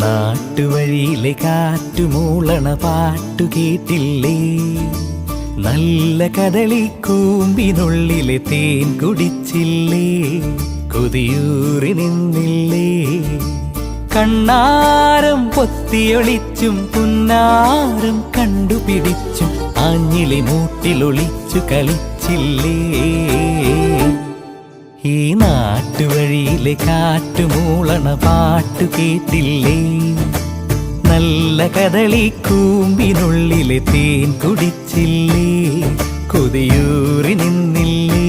നാട്ടുവഴിയിലെ കാറ്റുമൂളണ പാട്ടു കേട്ടില്ലേ? നല്ല കദളിക്കൂമ്പിനുള്ളിലെ തേൻ കുടിച്ചില്ലേ? കൊതിയൂറി നിന്നില്ലേ? കണ്ണാരം പൊത്തിയൊളിച്ചും പുന്നാരം കണ്ടുപിടിച്ചും ആഞ്ഞിലി മൂട്ടിലൊളിച്ചു കളിച്ചില്ലേ? ഈ നാട്ടുവഴിയിലെ കാറ്റുമൂളണ പാട്ടു കേട്ടില്ലേ? നല്ല കദളിക്കൂമ്പിനുള്ളിലെ തേൻ കുടിച്ചില്ലേ? കൊതിയൂറി നിന്നില്ലേ?